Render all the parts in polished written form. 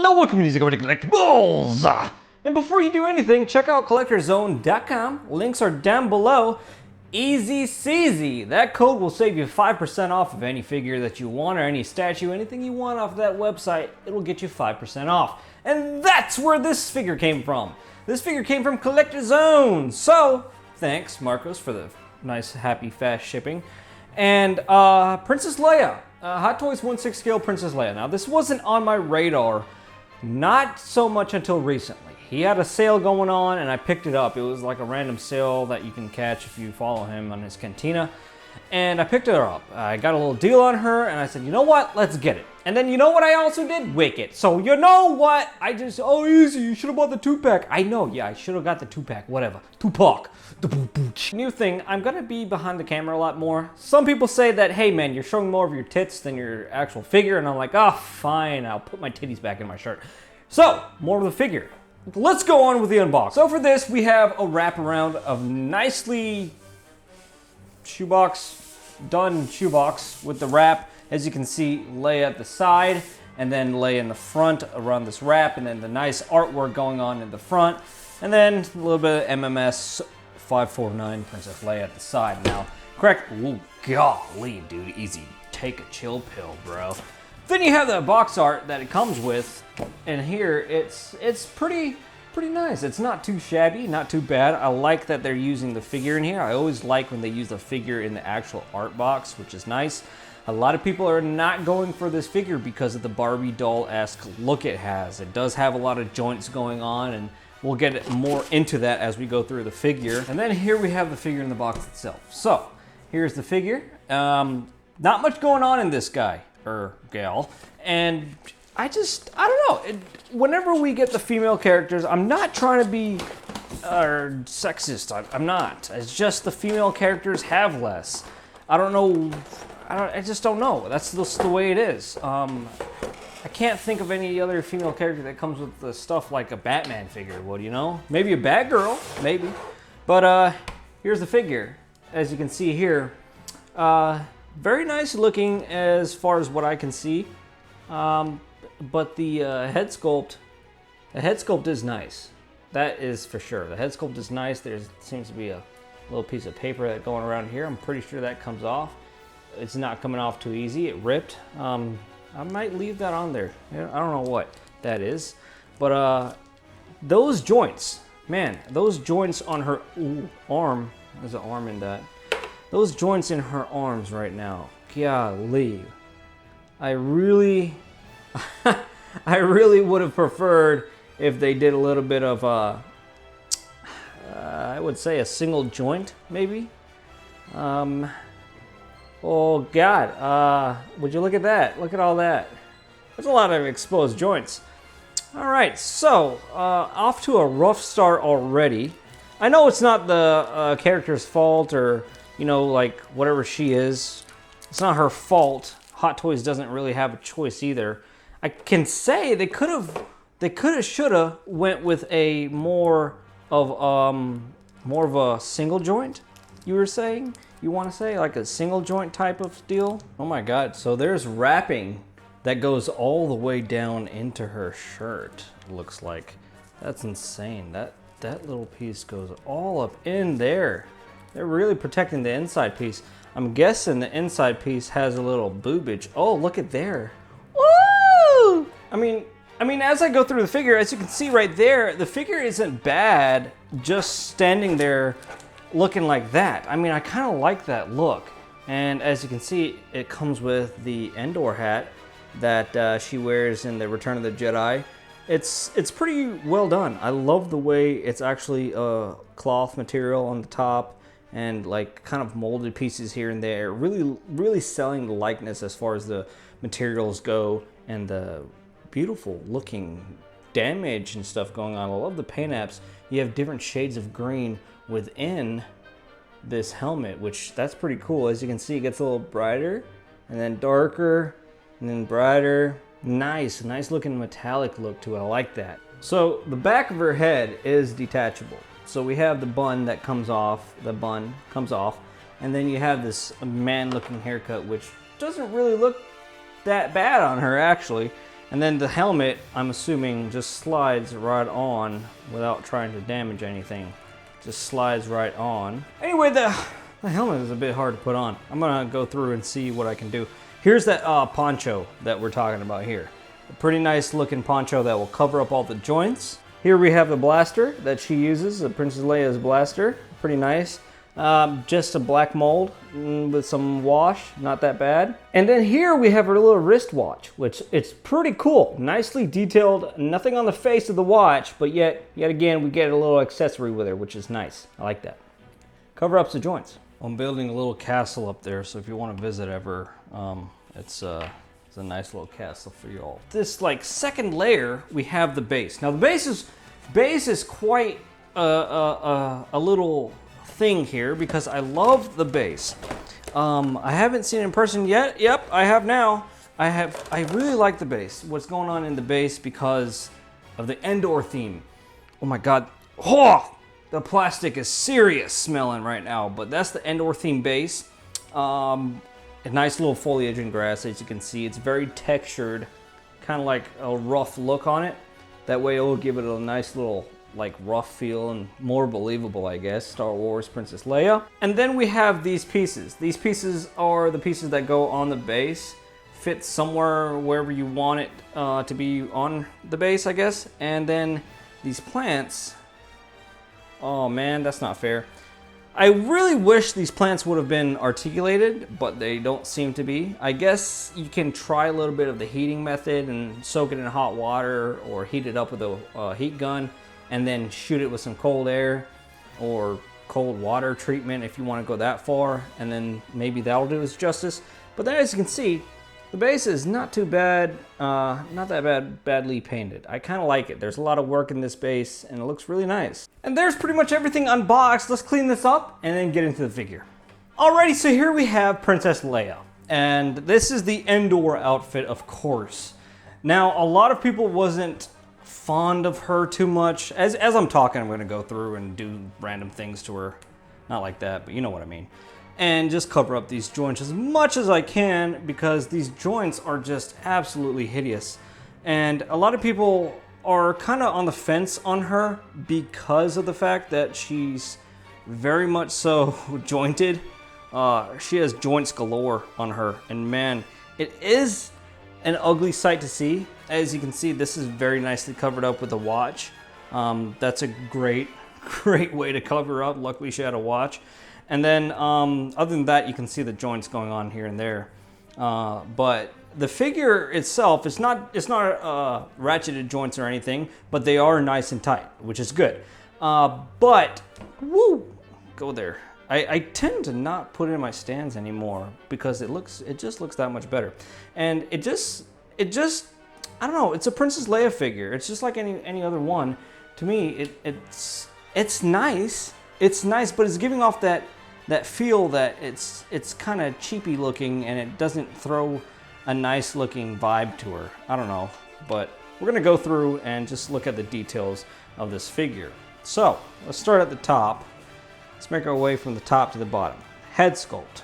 Hello, welcome to Collectibles! And before you do anything, check out collectorzone.com. Links are down below. EZCZ. That code will save you 5% off of any figure that you want or any statue, anything you want off that website. It'll get you 5% off. And that's where this figure came from. This figure came from Collector Zone. So, thanks, Marcos, for the nice, happy, fast shipping. And Princess Leia. Hot Toys 1/6 scale Princess Leia. Now, this wasn't on my radar, not so much until recently. He had a sale going on and I picked it up. It was like a random sale that you can catch if you follow him on his cantina. And I picked her up. I got a little deal on her and I said, you know what? Let's get it. And then you know what I also did? Wicked. So you know what? Oh, easy. You should have bought the 2-pack. I know. Yeah, I should have got the 2-pack. Whatever. 2-pack. New thing, I'm going to be behind the camera a lot more. Some people say that, hey man, you're showing more of your tits than your actual figure. And I'm like, oh, fine. I'll put my titties back in my shirt. So, more of the figure. Let's go on with the unbox. So for this, we have a wraparound of nicely done shoebox with the wrap. As you can see, Leia at the side, and then Leia in the front around this wrap, and then the nice artwork going on in the front, and then a little bit of MMS 549 Princess Leia at the side. Now, correct, ooh, golly, dude, easy. Take a chill pill, bro. Then you have the box art that it comes with, and here it's pretty nice. It's not too shabby, not too bad. I like that they're using the figure in here. I always like when they use the figure in the actual art box, which is nice. A lot of people are not going for this figure because of the Barbie doll-esque look it has. It does have a lot of joints going on, and we'll get more into that as we go through the figure. And then here we have the figure in the box itself. So here's the figure. Not much going on in this guy or gal, and I don't know. Whenever we get the female characters, I'm not trying to be sexist. I'm not. It's just the female characters have less. I don't know. I just don't know. That's just the way it is. I can't think of any other female character that comes with the stuff like a Batman figure would, you know? Maybe a Batgirl, maybe. But here's the figure. As you can see here, very nice looking as far as what I can see. But the head sculpt is nice. That is for sure. The head sculpt is nice. There seems to be a little piece of paper that going around here. I'm pretty sure that comes off. It's not coming off too easy. It ripped. I might leave that on there. I don't know what that is. But those joints, man, those joints on her arm. There's an arm in that. Those joints in her arms right now. Golly. I really would have preferred if they did a little bit of, I would say a single joint, maybe. Oh God, would you look at that? Look at all that. There's a lot of exposed joints. All right, so off to a rough start already. I know it's not the character's fault or, you know, like whatever she is. It's not her fault. Hot Toys doesn't really have a choice either. I can say they could have, shoulda went with a more of a single joint. You were saying, you want to say like a single joint type of deal? Oh my God! So there's wrapping that goes all the way down into her shirt. It looks like that's insane. That little piece goes all up in there. They're really protecting the inside piece. I'm guessing the inside piece has a little boobage. Oh, look at there. Woo! I mean, as I go through the figure, as you can see right there, the figure isn't bad just standing there looking like that. I mean, I kind of like that look. And as you can see, it comes with the Endor hat that she wears in the Return of the Jedi. It's pretty well done. I love the way it's actually a cloth material on the top and like kind of molded pieces here and there. Really selling the likeness as far as the materials go and the beautiful looking damage and stuff going on. I love the paint apps. You have different shades of green within this helmet, which that's pretty cool. As you can see, it gets a little brighter and then darker and then brighter. Nice looking metallic look to it. I like that. So the back of her head is detachable. So we have the bun that comes off, and then you have this man looking haircut, which doesn't really look that bad on her actually. And then the helmet, I'm assuming, just slides right on without trying to damage anything. Just slides right on. Anyway, the helmet is a bit hard to put on. I'm gonna go through and see what I can do. Here's that poncho that we're talking about here. A pretty nice looking poncho that will cover up all the joints. Here we have the blaster that she uses, the Princess Leia's blaster. Pretty nice. Just a black mold with some wash, not that bad. And then here we have her little wristwatch, which it's pretty cool. Nicely detailed, nothing on the face of the watch, but yet again, we get a little accessory with her, which is nice. I like that. Cover up the joints. I'm building a little castle up there, so if you want to visit ever, it's a nice little castle for you all. This like second layer, we have the base. Now the base is quite a little thing here because I love the base. I haven't seen it in person yet. Yep, I have now. I really like the base. What's going on in the base because of the Endor theme. Oh my God. Oh, the plastic is serious smelling right now, but that's the Endor theme base. A nice little foliage and grass, as you can see. It's very textured, kind of like a rough look on it. That way it will give it a nice little like rough feel and more believable, I guess. Star Wars Princess Leia. And then we have these pieces. These pieces are the pieces that go on the base. Fit somewhere wherever you want it to be on the base, I guess. And then these plants. Oh man, that's not fair. I really wish these plants would have been articulated, but they don't seem to be. I guess you can try a little bit of the heating method and soak it in hot water or heat it up with a heat gun and then shoot it with some cold air or cold water treatment if you want to go that far, and then maybe that'll do its justice. But then as you can see, the base is not too bad, not that badly painted. I kind of like it. There's a lot of work in this base and it looks really nice. And there's pretty much everything unboxed. Let's clean this up and then get into the figure. Alrighty, so here we have Princess Leia. And this is the Endor outfit, of course. Now, a lot of people wasn't fond of her too much. As I'm talking, I'm gonna go through and do random things to her. Not like that, but you know what I mean. And just cover up these joints as much as I can because these joints are just absolutely hideous. And a lot of people are kind of on the fence on her because of the fact that she's very much so jointed. She has joints galore on her, and man, it is an ugly sight to see. As you can see, this is very nicely covered up with a watch. That's a great way to cover up. Luckily she had a watch. And then other than that, you can see the joints going on here and there. But the figure itself, it's not ratcheted joints or anything, but they are nice and tight, which is good. But, woo, go there. I tend to not put it in my stands anymore because it just looks that much better. And it just, I don't know, it's a Princess Leia figure. It's just like any other one. To me, it's nice. It's nice, but it's giving off that feel that it's kind of cheapy looking and it doesn't throw a nice looking vibe to her. I don't know, but we're gonna go through and just look at the details of this figure. So let's start at the top. Let's make our way from the top to the bottom. Head sculpt.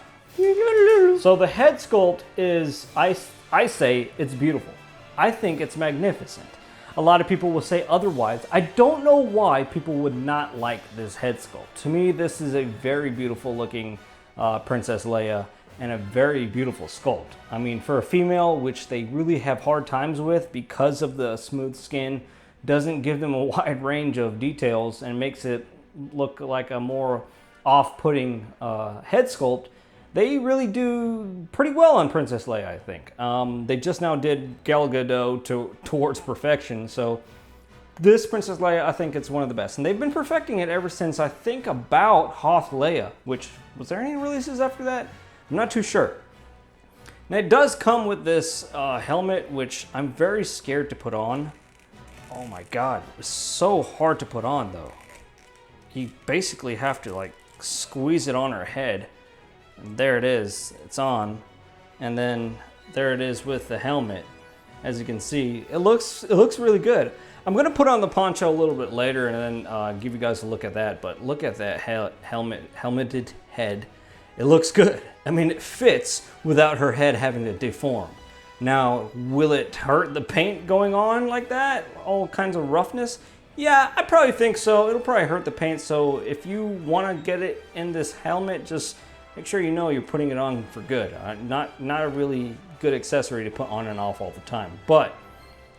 So the head sculpt is, I say it's beautiful. I think it's magnificent. A lot of people will say otherwise. I don't know why people would not like this head sculpt. To me, this is a very beautiful looking Princess Leia and a very beautiful sculpt. I mean, for a female, which they really have hard times with because of the smooth skin, doesn't give them a wide range of details and makes it look like a more off-putting head sculpt. They really do pretty well on Princess Leia, I think. They just now did Gal Gadot towards perfection, so this Princess Leia, I think it's one of the best. And they've been perfecting it ever since, I think, about Hoth Leia, which, was there any releases after that? I'm not too sure. Now, it does come with this helmet, which I'm very scared to put on. Oh my God, it's so hard to put on, though. You basically have to, like, squeeze it on her head. And there it is, it's on. And then there it is with the helmet. As you can see, it looks really good. I'm gonna put on the poncho a little bit later and then give you guys a look at that, but look at that helmeted head. It looks good. I mean, it fits without her head having to deform. Now, will it hurt the paint going on like that? All kinds of roughness? Yeah, I probably think so. It'll probably hurt the paint, so if you want to get it in this helmet, just make sure you know you're putting it on for good. Not a really good accessory to put on and off all the time, but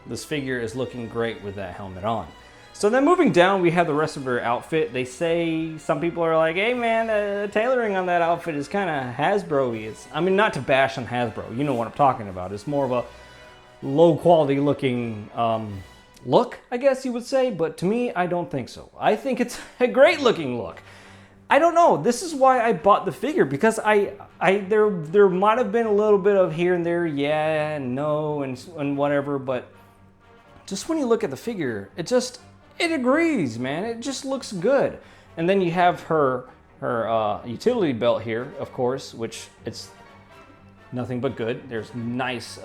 this figure is looking great with that helmet on. So then moving down, we have the rest of her outfit. They say, some people are like, hey man, the tailoring on that outfit is kind of Hasbro-y. I mean, not to bash on Hasbro, you know what I'm talking about. It's more of a low quality looking look, I guess you would say, but to me, I don't think so. I think it's a great looking look. I don't know, this is why I bought the figure, because there might have been a little bit of here and there, yeah, and no, and whatever, but just when you look at the figure, it agrees, man. It just looks good. And then you have her utility belt here, of course, which it's nothing but good. There's nice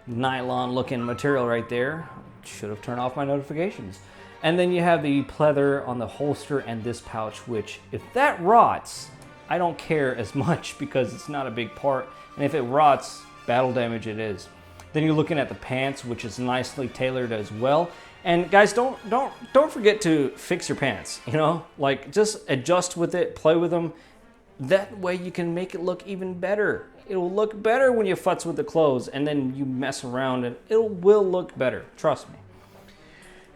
nylon looking material right there. Should have turned off my notifications. And then you have the pleather on the holster and this pouch, which if that rots, I don't care as much because it's not a big part. And if it rots, battle damage it is. Then you're looking at the pants, which is nicely tailored as well. And guys, don't forget to fix your pants, you know? Like, just adjust with it, play with them. That way you can make it look even better. It will look better when you futz with the clothes and then you mess around and it will look better, trust me.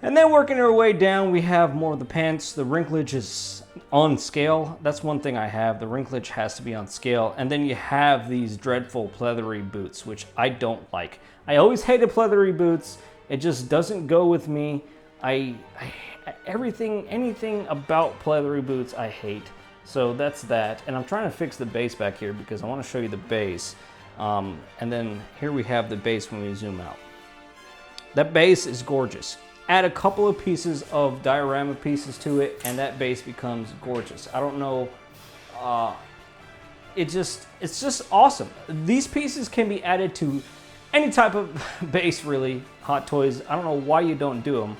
And then working our way down, we have more of the pants. The wrinklage is on scale. That's one thing I have. The wrinklage has to be on scale. And then you have these dreadful pleathery boots, which I don't like. I always hated pleathery boots. It just doesn't go with me. Anything about pleathery boots I hate. So that's that. And I'm trying to fix the base back here because I want to show you the base. And then here we have the base when we zoom out. That base is gorgeous. Add a couple of pieces of diorama pieces to it and that base becomes gorgeous. I don't know, it's just awesome. These pieces can be added to any type of base really, Hot Toys. I don't know why you don't do them.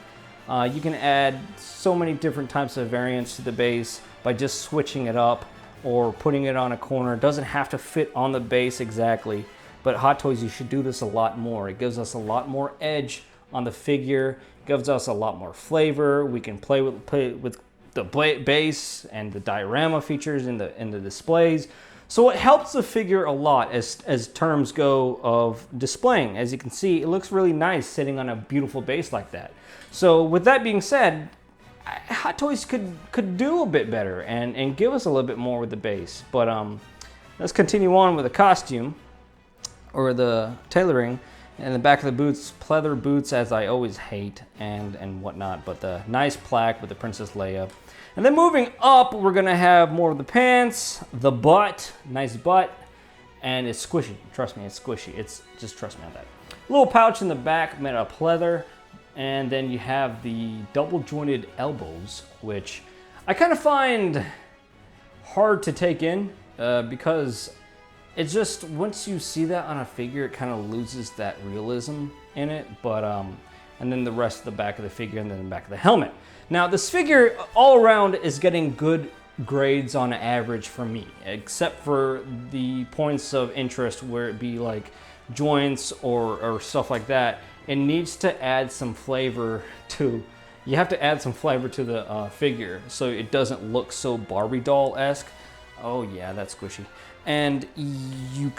You can add so many different types of variants to the base by just switching it up or putting it on a corner. It doesn't have to fit on the base exactly, but Hot Toys, you should do this a lot more. It gives us a lot more edge on the figure, gives us a lot more flavor. We can play with the base and the diorama features in the displays. So it helps the figure a lot as terms go of displaying. As you can see, it looks really nice sitting on a beautiful base like that. So with that being said, Hot Toys could do a bit better and give us a little bit more with the base. But let's continue on with the costume or the tailoring. And the back of the boots, pleather boots, as I always hate, and whatnot. But the nice plaque with the Princess Leia. And then moving up, we're gonna have more of the pants, the butt, nice butt, and it's squishy. Trust me, it's squishy. Just trust me on that. Little pouch in the back made of pleather, and then you have the double jointed elbows, which I kind of find hard to take in because it's just, once you see that on a figure, it kind of loses that realism in it, but, and then the rest of the back of the figure and then the back of the helmet. Now, this figure all around is getting good grades on average for me, except for the points of interest where it be like joints or stuff like that. It needs to add some flavor to, you have to add some flavor to the figure so it doesn't look so Barbie doll-esque. Oh yeah, that's squishy. And you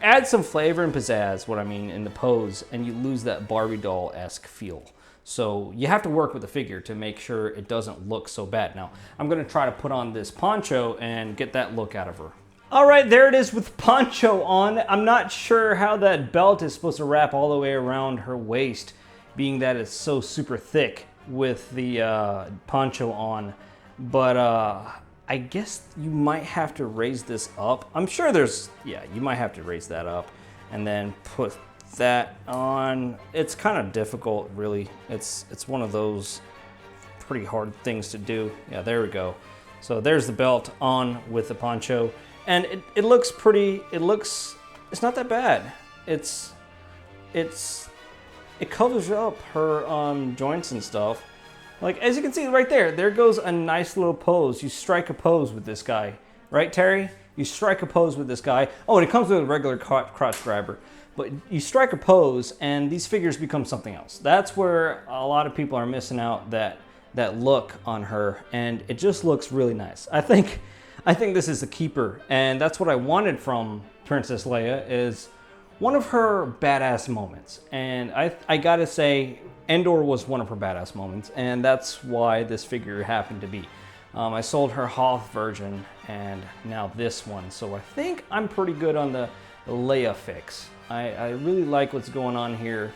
add some flavor and pizzazz, what I mean, in the pose, and you lose that Barbie doll-esque feel. So you have to work with the figure to make sure it doesn't look so bad. Now, I'm gonna try to put on this poncho and get that look out of her. All right, there it is with poncho on. I'm not sure how that belt is supposed to wrap all the way around her waist, being that it's so super thick with the poncho on, but I guess you might have to raise this up. I'm sure you might have to raise that up and then put that on. It's kind of difficult, really. It's one of those pretty hard things to do. Yeah, there we go. So there's the belt on with the poncho. And it looks pretty, it's not that bad. It covers up her joints and stuff. Like, as you can see right there goes a nice little pose. You strike a pose with this guy, right, Terry? You strike a pose with this guy. Oh, and it comes with a regular crotch grabber. But you strike a pose and these figures become something else. That's where a lot of people are missing out, that look on her, and it just looks really nice. I think this is a keeper, and that's what I wanted from Princess Leia, is one of her badass moments. And I gotta say, Endor was one of her badass moments, and that's why this figure happened to be. I sold her Hoth version and now this one, so I think I'm pretty good on the Leia fix. I really like what's going on here.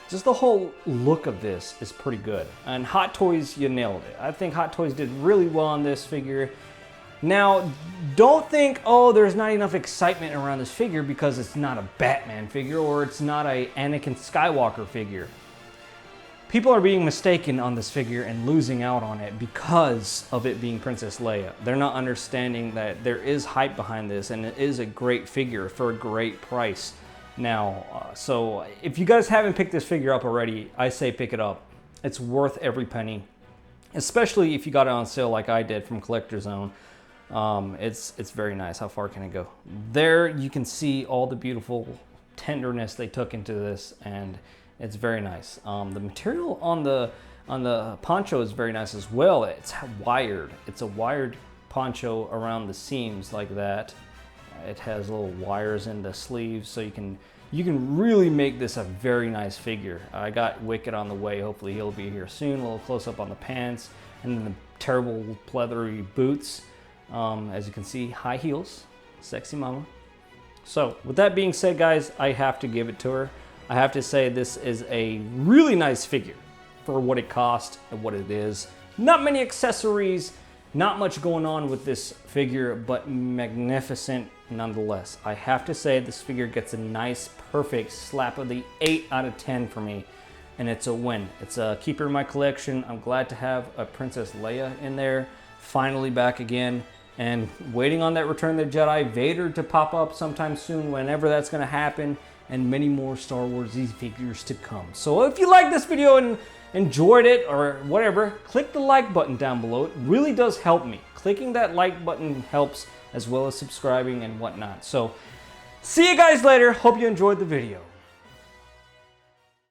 Just the whole look of this is pretty good. And Hot Toys, you nailed it. I think Hot Toys did really well on this figure. Now, don't think, oh, there's not enough excitement around this figure because it's not a Batman figure or it's not a Anakin Skywalker figure. People are being mistaken on this figure and losing out on it because of it being Princess Leia. They're not understanding that there is hype behind this and it is a great figure for a great price. Now, so if you guys haven't picked this figure up already, I say pick it up. It's worth every penny, especially if you got it on sale like I did from Collector Zone. It's very nice. How far can it go? There you can see all the beautiful tenderness they took into this, and it's very nice. The material on the poncho is very nice as well. It's wired. It's a wired poncho around the seams like that. It has little wires in the sleeves, so you can really make this a very nice figure. I got Wicked on the way. Hopefully he'll be here soon. A little close up on the pants, and then the terrible pleathery boots. As you can see, high heels, sexy mama. So with that being said, guys, I have to give it to her. I have to say this is a really nice figure for what it cost and what it is. Not many accessories, not much going on with this figure, but magnificent nonetheless. I have to say this figure gets a nice, perfect slap of the 8 out of 10 for me, and it's a win. It's a keeper in my collection. I'm glad to have a Princess Leia in there, finally back again, and waiting on that Return of the Jedi Vader to pop up sometime soon, whenever that's gonna happen, and many more Star Wars figures to come. So if you like this video and enjoyed it or whatever, click the like button down below. It really does help me. Clicking that like button helps, as well as subscribing and whatnot. So see you guys later. Hope you enjoyed the video.